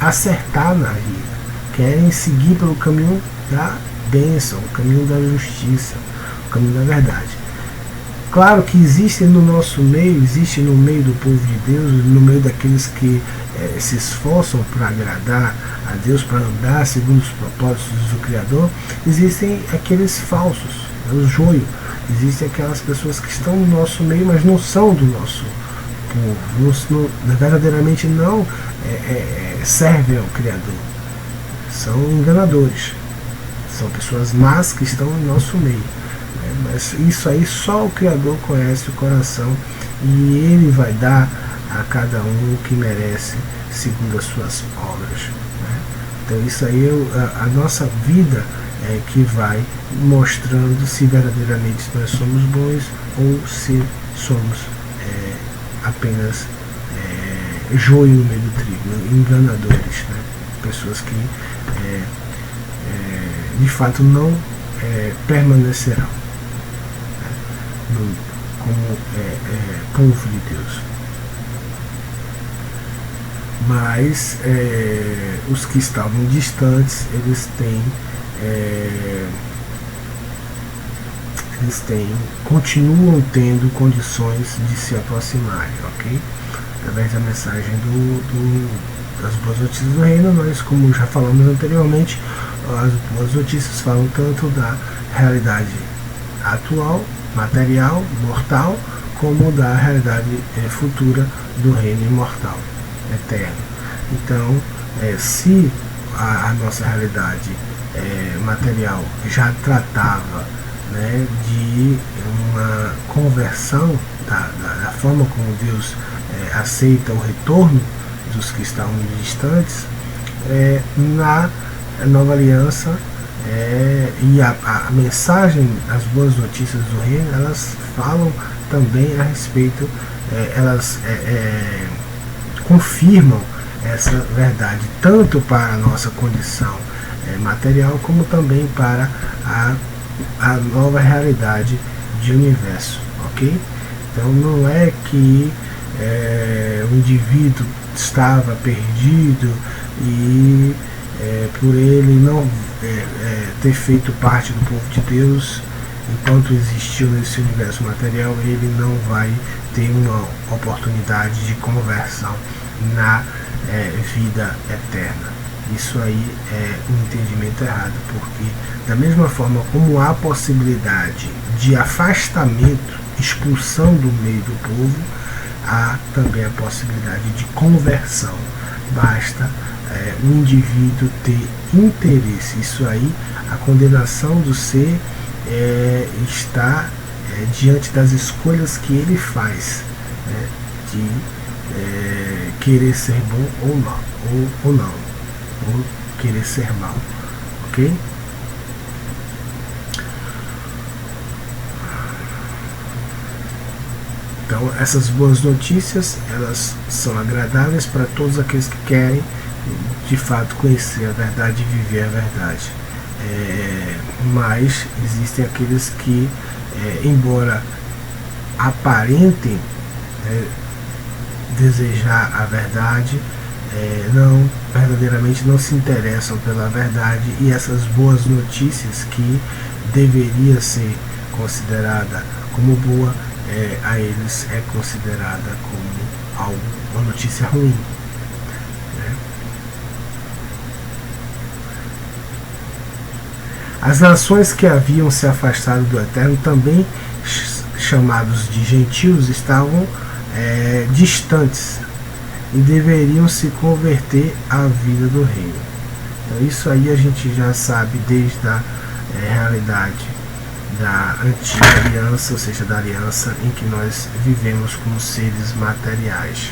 acertar na vida, querem seguir pelo caminho da bênção, o caminho da justiça, o caminho da verdade. Claro que existe no nosso meio, existe no meio do povo de Deus, no meio daqueles que se esforçam para agradar a Deus, para andar segundo os propósitos do Criador, existem aqueles falsos, o joio. Existem aquelas pessoas que estão no nosso meio, mas não são do nosso povo, verdadeiramente não servem ao Criador. São enganadores, são pessoas más que estão no nosso meio. Mas isso aí só o Criador conhece o coração, e Ele vai dar a cada um o que merece segundo as suas obras, né? Então isso aí a nossa vida é que vai mostrando se verdadeiramente nós somos bons ou se somos apenas joio no meio do trigo, enganadores, né? Pessoas que de fato não permanecerão como povo de Deus. Mas os que estavam distantes, eles continuam tendo condições de se aproximarem, ok? Através da mensagem das boas notícias do reino, nós, como já falamos anteriormente, as boas notícias falam tanto da realidade atual, material, mortal, como da realidade futura do reino imortal, eterno. Então, se a nossa realidade material já tratava, né, de uma conversão da forma como Deus aceita o retorno dos que estavam distantes, na nova aliança, e a mensagem, as boas notícias do reino, elas falam também a respeito, elas confirmam essa verdade tanto para a nossa condição material, como também para a nova realidade de universo, ok? Então não é que o indivíduo estava perdido e por ele não ter feito parte do povo de Deus, enquanto existiu nesse universo material, ele não vai ter uma oportunidade de conversão na vida eterna. Isso aí é um entendimento errado, porque da mesma forma como há possibilidade de afastamento, expulsão do meio do povo, há também a possibilidade de conversão. Basta o indivíduo ter interesse. Isso aí, a condenação do ser está diante das escolhas que ele faz, né, de querer ser bom ou não, ou querer ser mal, ok? Então essas boas notícias, elas são agradáveis para todos aqueles que querem de fato conhecer a verdade e viver a verdade. Mas existem aqueles que, embora aparentem desejar a verdade, não verdadeiramente não se interessam pela verdade, e essas boas notícias que deveria ser considerada como boa, a eles é considerada como uma notícia ruim, né? As nações que haviam se afastado do Eterno, também chamados de gentios, estavam distantes e deveriam se converter à vida do reino. Então, isso aí a gente já sabe desde a realidade da antiga aliança, ou seja, da aliança em que nós vivemos como seres materiais.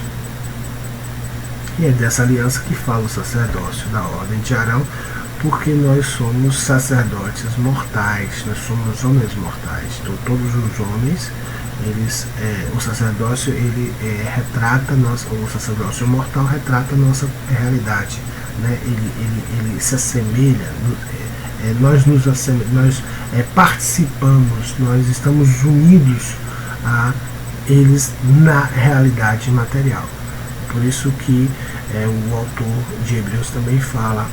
E é dessa aliança que fala o sacerdócio da ordem de Arão, porque nós somos sacerdotes mortais, nós somos homens mortais. Então, todos os homens, o sacerdócio retrata o sacerdócio mortal retrata a nossa realidade, né? Ele se assemelha, nós participamos, nós estamos unidos a eles na realidade material. Por isso que o autor de Hebreus também fala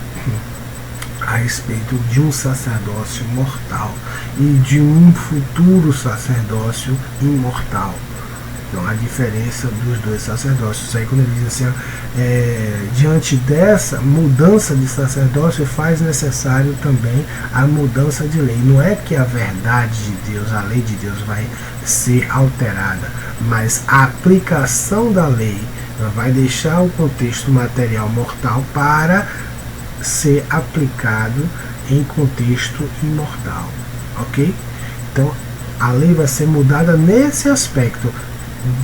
a respeito de um sacerdócio mortal e de um futuro sacerdócio imortal. Então, a diferença dos dois sacerdócios. Aí, quando ele diz assim, diante dessa mudança de sacerdócio, faz necessário também a mudança de lei. Não é que a verdade de Deus, a lei de Deus vai ser alterada, mas a aplicação da lei vai deixar o contexto material mortal para ser aplicado em contexto imortal, ok? Então, a lei vai ser mudada nesse aspecto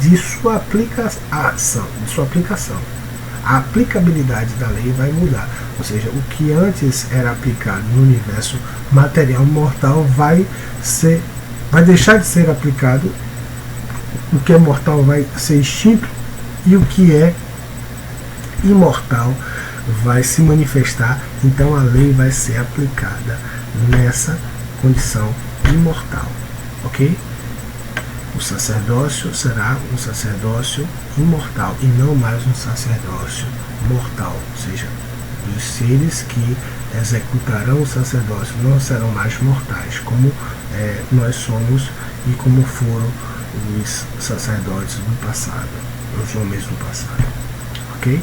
de sua aplicação. A aplicabilidade da lei vai mudar, ou seja, o que antes era aplicado no universo material mortal vai deixar de ser aplicado, o que é mortal vai ser extinto e o que é imortal vai se manifestar. Então a lei vai ser aplicada nessa condição imortal, ok? O sacerdócio será um sacerdócio imortal e não mais um sacerdócio mortal, ou seja, os seres que executarão o sacerdócio não serão mais mortais, como nós somos e como foram os sacerdotes do passado, os homens do passado, ok?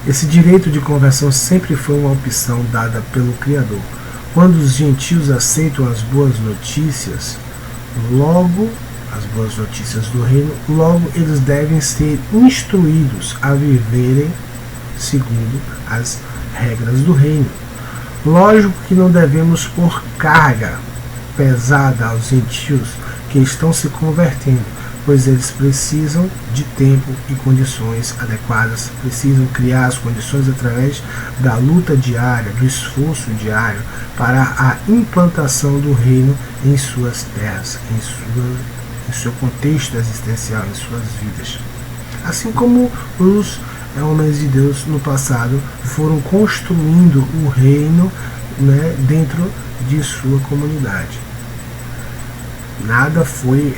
Esse direito de conversão sempre foi uma opção dada pelo Criador. Quando os gentios aceitam as boas notícias, as boas notícias do reino, logo eles devem ser instruídos a viverem segundo as regras do reino. Lógico que não devemos pôr carga pesada aos gentios que estão se convertendo, pois eles precisam de tempo e condições adequadas, precisam criar as condições através da luta diária, do esforço diário para a implantação do reino em suas terras, em seu contexto existencial, em suas vidas. Assim como os homens de Deus no passado foram construindo o reino, né, dentro de sua comunidade. Nada foi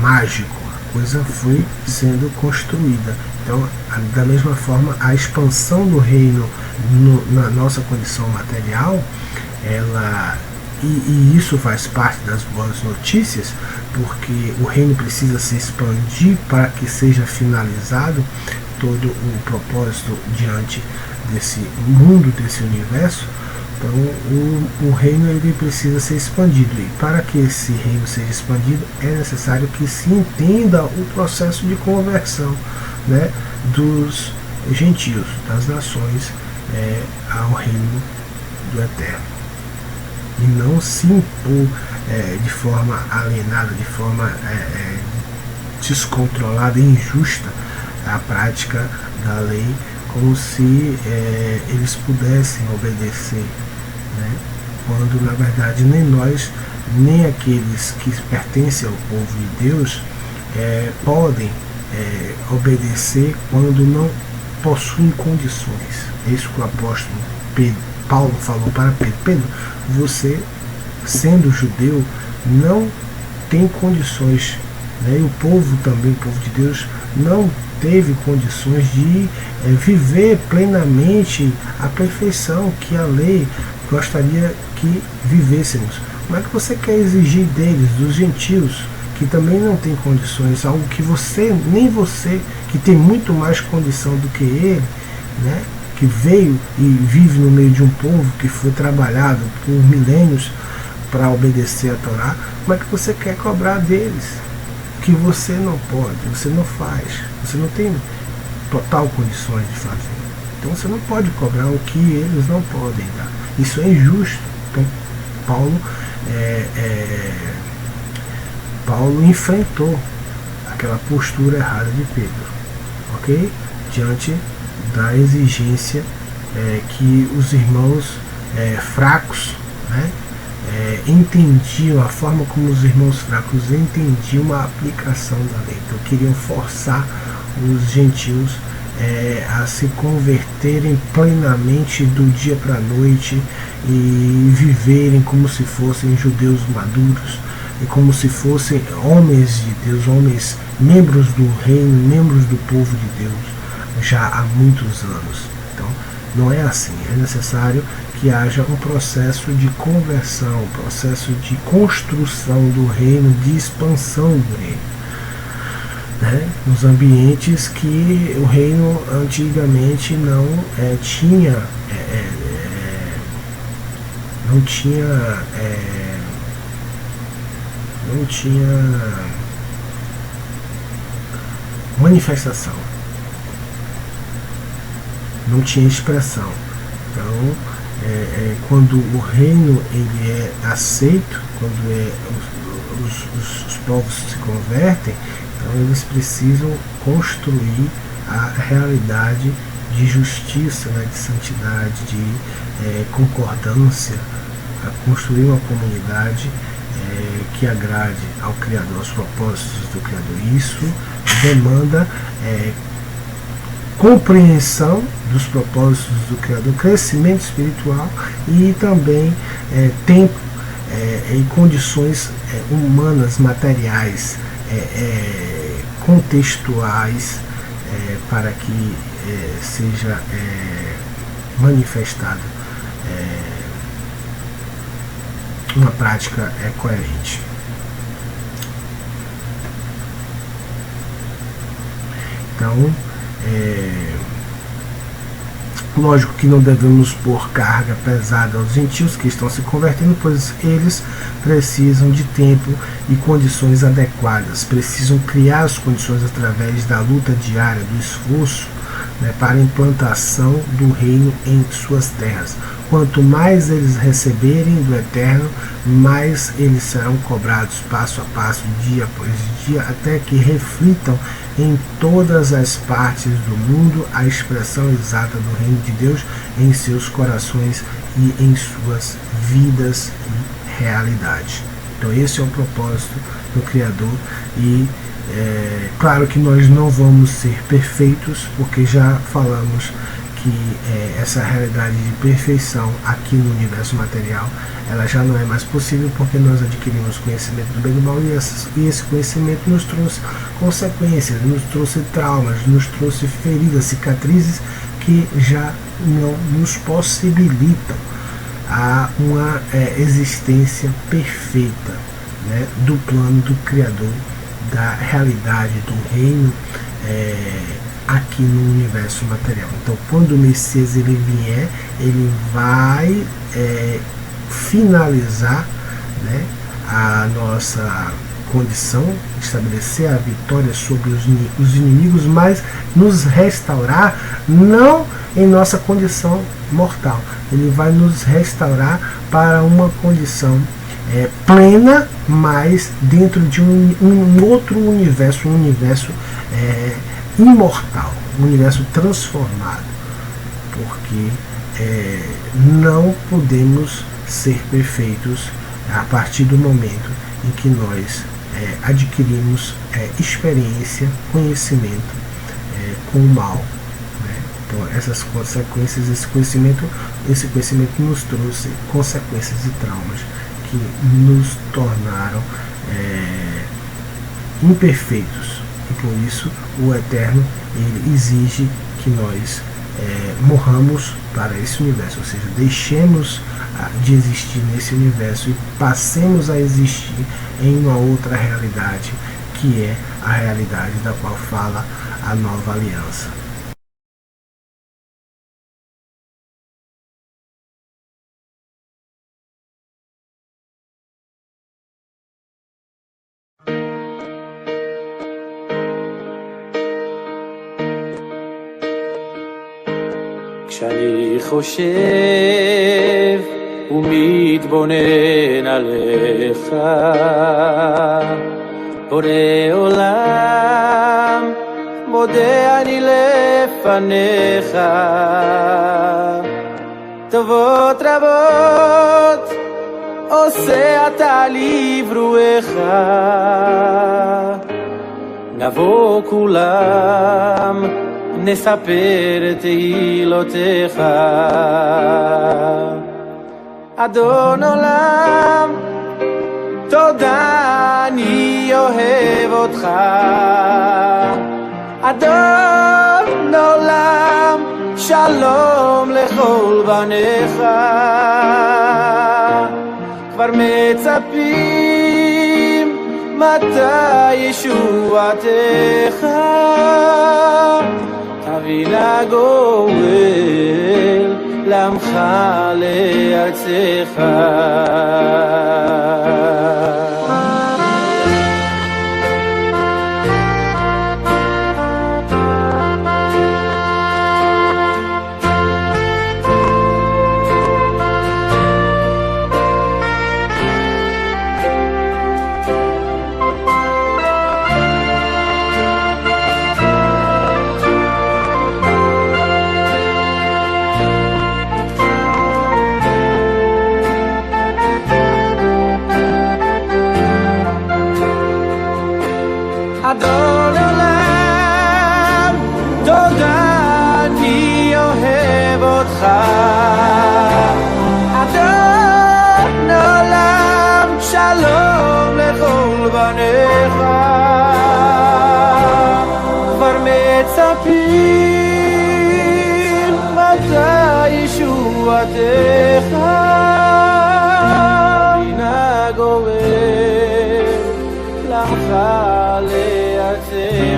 mágico, a coisa foi sendo construída. Então, da mesma forma, a expansão do reino na nossa condição material, e isso faz parte das boas notícias, porque o reino precisa se expandir para que seja finalizado todo o propósito diante desse mundo, desse universo. Então, o reino ele precisa ser expandido, e para que esse reino seja expandido é necessário que se entenda o processo de conversão, né, dos gentios, das nações, ao reino do Eterno, e não se impor de forma alienada, de forma descontrolada e injusta a prática da lei, como se eles pudessem obedecer, né? Quando na verdade nem nós, nem aqueles que pertencem ao povo de Deus podem obedecer quando não possuem condições. É isso que o apóstolo Paulo falou para Pedro: Pedro, você, sendo judeu, não tem condições, né? E o povo também, o povo de Deus, não teve condições de viver plenamente a perfeição que a lei gostaria que vivêssemos. Como é que você quer exigir deles, dos gentios, que também não tem condições, algo que você, nem você, que tem muito mais condição do que ele, né, que veio e vive no meio de um povo que foi trabalhado por milênios para obedecer a Torá, como é que você quer cobrar deles? Que você não pode, você não faz, você não tem total condições de fazer. Então você não pode cobrar o que eles não podem dar. Isso é injusto. Então Paulo enfrentou aquela postura errada de Pedro, ok? Diante da exigência que os irmãos fracos, né, entendiam, a forma como os irmãos fracos entendiam a aplicação da lei. Então queriam forçar os gentios a se converterem plenamente do dia para a noite e viverem como se fossem judeus maduros e como se fossem homens de Deus, homens, membros do reino, membros do povo de Deus já há muitos anos. Então não é assim, é necessário que haja um processo de conversão, um processo de construção do reino, de expansão do reino, né? Nos ambientes que o reino antigamente não tinha manifestação, não tinha expressão. Então quando o reino ele é aceito, quando os povos se convertem, então eles precisam construir a realidade de justiça, né, de santidade, de concordância, a construir uma comunidade que agrade ao Criador, aos propósitos do Criador. Isso demanda compreensão dos propósitos do Criador, crescimento espiritual e também tempo e condições humanas, materiais, contextuais, para que seja manifestado uma prática coerente. Então, lógico que não devemos pôr carga pesada aos gentios que estão se convertendo, pois eles precisam de tempo e condições adequadas, precisam criar as condições através da luta diária, do esforço, né, para a implantação do reino em suas terras. Quanto mais eles receberem do Eterno, mais eles serão cobrados passo a passo, dia após dia, até que reflitam em todas as partes do mundo a expressão exata do reino de Deus em seus corações e em suas vidas e realidade. Então esse é o propósito do Criador e claro que nós não vamos ser perfeitos, porque já falamos que essa realidade de perfeição aqui no universo material, ela já não é mais possível, porque nós adquirimos conhecimento do bem e do mal, e esse conhecimento nos trouxe consequências, nos trouxe traumas, nos trouxe feridas, cicatrizes que já não nos possibilitam a uma existência perfeita, né, do plano do Criador, da realidade do reino aqui no universo material. Então, quando o Messias ele vier, ele vai finalizar, né, a nossa condição, estabelecer a vitória sobre os inimigos, mas nos restaurar não em nossa condição mortal. Ele vai nos restaurar para uma condição plena, mas dentro de um outro universo, um universo imortal, um universo transformado, porque não podemos ser perfeitos a partir do momento em que nós adquirimos experiência, conhecimento com o mal, né? Então essas consequências, esse conhecimento nos trouxe consequências e traumas que nos tornaram imperfeitos, e por isso o Eterno ele exige que nós morramos para esse universo, ou seja, deixemos de existir nesse universo e passemos a existir em uma outra realidade, que é a realidade da qual fala a nova aliança. כשאני חושב ומתבונן עליך, בורא עולם, מודה אני לפניך. טובות רבות עושה אתה לברואך, נבוא כולם נספר תהילותיך. אדון עולם, תודה, אני אוהב אותך. אדון עולם, שלום לכל בניך. כבר מצפים מתי ישועתך. תביא לגואל לעמך לארצך. אדון עולם, תודה, אני אוהב אותך. אדון עולם, שלום לכל בניך. כבר מצפים מתי ישועתך. הנה גואל לעמך לארצך.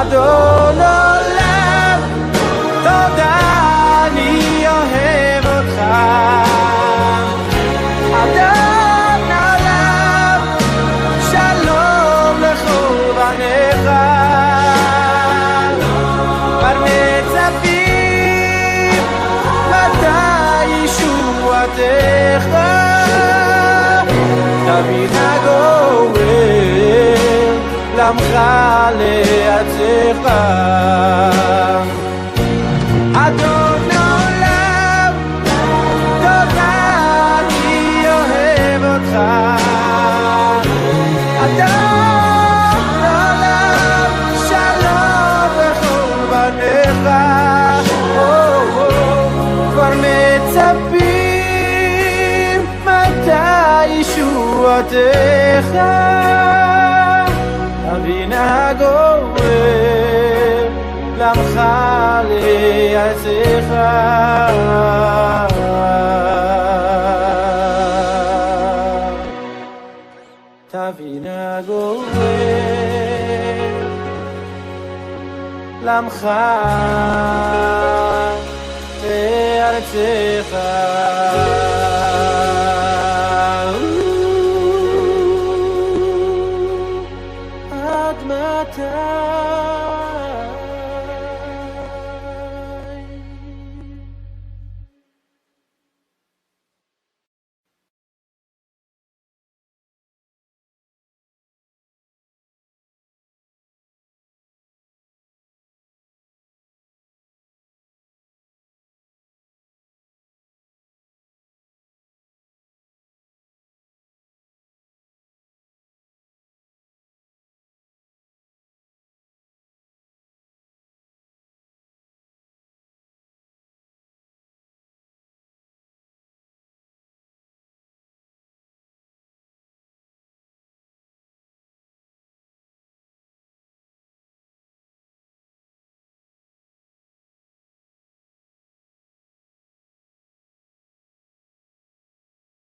אדון עולם, תודה, אני אוהב אותך. אדון עולם, שלום לכל בניך. כבר מצפים מתי ישועתך. תביא לגואל לעמך לארצך. אדון עולם, תודה, אני אוהב אותך. אדון עולם, שלום לכל בניך. כבר מצפים מתי ישועתך. תביא לגואל לעמך לארצך. תביא לגואל לעמך לארצך.